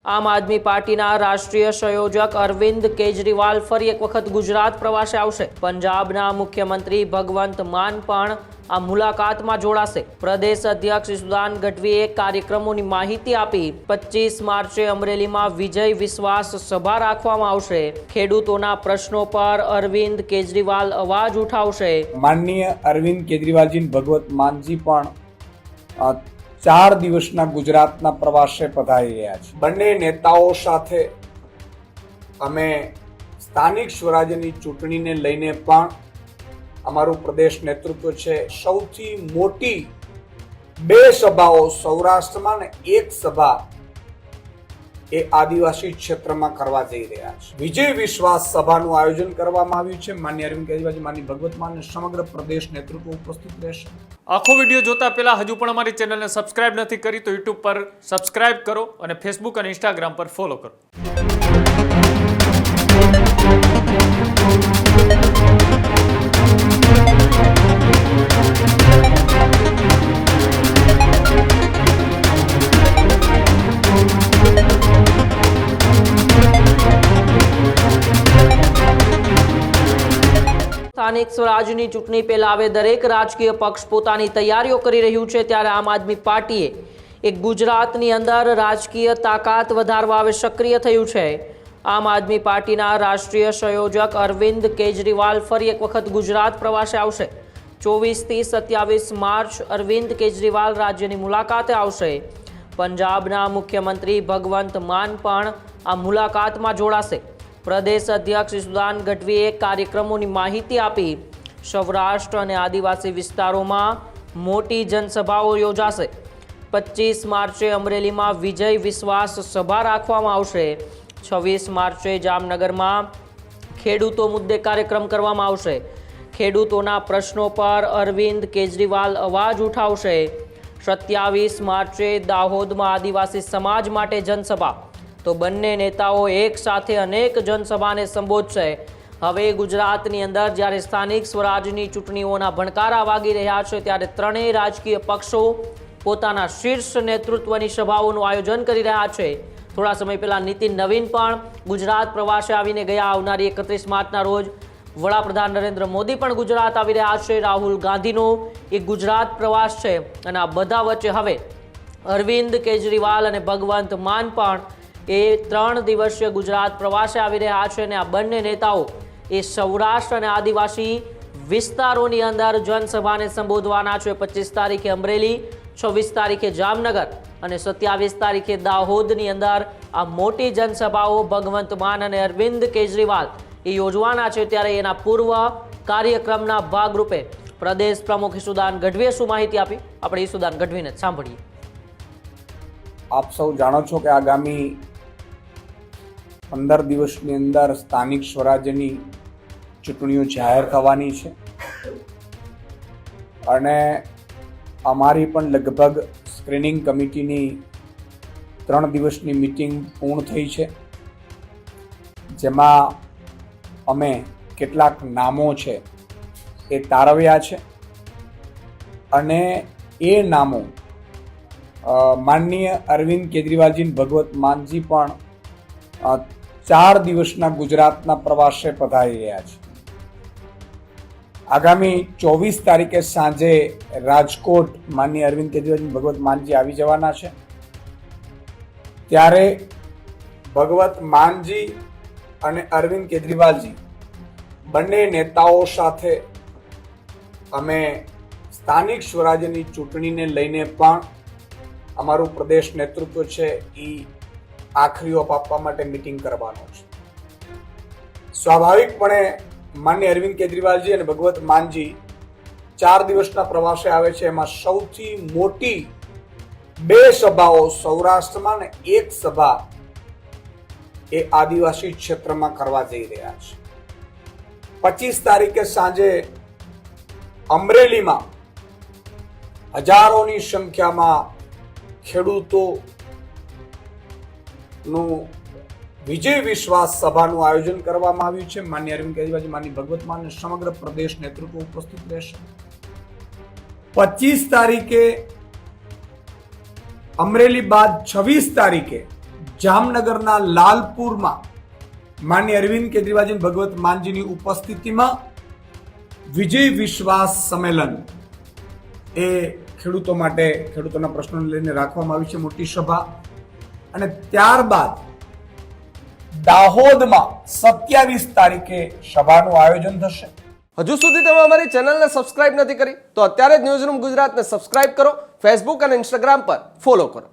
આમ આદમી પાર્ટીના રાષ્ટ્રીય સંયોજક અરવિંદ કેજરીવાલ ફરી એક વખત ગુજરાત પ્રવાસે આવશે। પંજાબના મુખ્યમંત્રી ભગવંત માન પણ આ મુલાકાતમાં જોડાશે। પ્રદેશ અધ્યક્ષ ઈસુદાન ગઢવીએ કાર્યક્રમોની માહિતી આપી। 25 માર્ચે અમરેલીમાં વિજય વિશ્વાસ સભા રાખવામાં આવશે। ખેડૂતોના પ્રશ્નો પર અરવિંદ કેજરીવાલ અવાજ ઉઠાવશે। માનનીય અરવિંદ કેજરીવાલજી ભગવત માનજી પણ 4 દિવસના ગુજરાતના પ્રવાસે પધારી રહ્યા છે। બંને નેતાઓ સાથે અમે સ્થાનિક સ્વરાજ્યની ચૂંટણીને લઈને પણ અમારું પ્રદેશ નેતૃત્વ છે સૌથી મોટી 2 સભાઓ સૌરાષ્ટ્રમાં ને 1 સભા એ આદિવાસી ક્ષેત્રમાં કરવા જઈ રહ્યા છે। વિજય વિશ્વાસ સભાનું આયોજન કરવામાં આવ્યું છે। માનનીય અરવિંદ કેજરીવાલજી, માનનીય ભગવત માન અને સમગ્ર પ્રદેશ નેતૃત્વ ઉપસ્થિત રહેશે। આખો વિડીયો જોતા પહેલા હજુ પણ અમારી ચેનલને સબસ્ક્રાઇબ નથી કરી તો યુટ્યુબ પર સબસ્ક્રાઇબ કરો અને ફેસબુક અને ઇન્સ્ટાગ્રામ પર ફોલો કરો। સ્થાનિક સ્વરાજની ચૂંટણી પહેલા હવે દરેક રાજકીય પક્ષ પોતાની તૈયારીઓ કરી રહ્યું છે, ત્યારે આમ આદમી પાર્ટીએ એક ગુજરાતની અંદર રાજકીય તાકાત વધારવા હવે સક્રિય થયું છે। આમ આદમી પાર્ટીના રાષ્ટ્રીય સંયોજક અરવિંદ કેજરીવાલ ફરી એક વખત ગુજરાત પ્રવાસે આવશે। 24 થી 27 માર્ચ અરવિંદ કેજરીવાલ રાજ્યની મુલાકાતે આવશે। પંજાબના મુખ્યમંત્રી ભગવંત માન પણ આ મુલાકાતમાં જોડાશે। પ્રદેશ અધ્યક્ષ ઈસુદાન ગઢવીએ કાર્યક્રમોની માહિતી આપી। સૌરાષ્ટ્ર અને આદિવાસી વિસ્તારોમાં મોટી જનસભાઓ યોજાશે। 25 માર્ચે અમરેલીમાં વિજય વિશ્વાસ સભા રાખવામાં આવશે। 26 માર્ચે જામનગરમાં ખેડૂતો મુદ્દે કાર્યક્રમ કરવામાં આવશે। ખેડૂતોના પ્રશ્નો પર અરવિંદ કેજરીવાલ અવાજ ઉઠાવશે। 27 માર્ચે દાહોદમાં આદિવાસી સમાજ માટે જનસભા। તો બંને નેતાઓ એક સાથે અનેક જનસભાને સંબોધશે। હવે ગુજરાતની અંદર જ્યારે સ્થાનિક સ્વરાજની ચૂંટણીઓના ભણકારા વાગી રહ્યા છે, ત્યારે ત્રણેય રાજકીય પક્ષો પોતાના શીર્ષ નેતૃત્વની સભાઓનું આયોજન કરી રહ્યા છે। થોડા સમય પહેલા નીતિન નવીન પણ ગુજરાત પ્રવાસે આવીને ગયા। આવનારી 31 માર્ચના રોજ વડાપ્રધાન નરેન્દ્ર મોદી પણ ગુજરાત આવી રહ્યા છે। રાહુલ ગાંધીનો એક ગુજરાત પ્રવાસ છે અને આ બધા વચ્ચે હવે અરવિંદ કેજરીવાલ અને ભગવંત માન પણ એ 3 દિવસીય ગુજરાત પ્રવાસે આવી રહ્યા છે અને આ બંને નેતાઓ એ સૌરાષ્ટ્ર અને આદિવાસી વિસ્તારોની અંદર જનસભાને સંબોધવાના છે। 25 તારીખે અમરેલી, 26 તારીખે જામનગર અને 27 તારીખે દાહોદની અંદર આ મોટી જનસભાઓ ભગવંત માન અને અરવિંદ કેજરીવાલ એ યોજવાના છે। ત્યારે એના પૂર્વ કાર્યક્રમના ભાગરૂપે પ્રદેશ પ્રમુખ ઈસુદાન ગઢવીએ શું માહિતી આપી, આપણે ઈસુદાન ગઢવીને સાંભળીએ। આપ સૌ જાણો છો કે આગામી 15 દિવસની અંદર સ્થાનિક સ્વરાજ્યની ચૂંટણીઓ જાહેર થવાની છે અને અમારી પણ લગભગ સ્ક્રીનિંગ કમિટીની 3 દિવસની મીટિંગ પૂર્ણ થઈ છે, જેમાં અમે કેટલાક નામો છે એ તારવ્યા છે અને એ નામો માનનીય અરવિંદ કેજરીવાલજી ભગવત માનજી પણ 4 દિવસના ગુજરાતના પ્રવાસે પધારી રહ્યા છે। આગામી 24 તારીખે સાંજે રાજકોટ માનનીય અરવિંદ કેજરીવાલજી ભગવત માનજી આવી જવાના છે। ત્યારે ભગવત માનજી અને અરવિંદ કેજરીવાલજી બંને નેતાઓ સાથે અમે સ્થાનિક સ્વરાજ્યની ચૂંટણીને લઈને પણ અમારું પ્રદેશ નેતૃત્વ છે એ આખરી ઓપ આપવા માટે મીટિંગ કરવાનો છે। સ્વાભાવિકપણે માનનીય અરવિંદ કેજરીવાલજી અને ભગવત માનજી 4 દિવસના પ્રવાસે આવે છે। એમાં સૌથી મોટી 2 સભાઓ સૌરાષ્ટ્રમાં ને 1 સભા એ આદિવાસી ક્ષેત્રમાં કરવા જઈ રહ્યા છે। 25 તારીખે સાંજે અમરેલીમાં હજારોની સંખ્યામાં ખેડૂતોનું વિજય વિશ્વાસ સભાનું આયોજન કરવામાં આવ્યું છે। માનનીય અરવિંદ કેજરીવાલજી, માનનીય ભગવત માન અને સમગ્ર પ્રદેશ નેતૃત્વ ઉપસ્થિત રહેશે। 25 તારીખે અમરેલી બાદ 26 તારીખે જામનગરના લાલપુરમાં માનનીય અરવિંદ કેજરીવાલજી ભગવત માનજીની ઉપસ્થિતિમાં વિજય વિશ્વાસ સંમેલન એ ખેડૂતો માટે ખેડૂતોના પ્રશ્નોને લઈને રાખવામાં આવી છે મોટી સભા. અને ત્યારબાદ દાહોદમાં 27 તારીખે સભાનું આયોજન થશે. હજુ સુધી તમે અમારી ચેનલને સબસ્ક્રાઇબ નથી કરી તો અત્યારે જ ન્યૂઝરૂમ ગુજરાતને સબસ્ક્રાઇબ કરો, ફેસબુક અને ઇન્સ્ટાગ્રામ પર ફોલો કરો.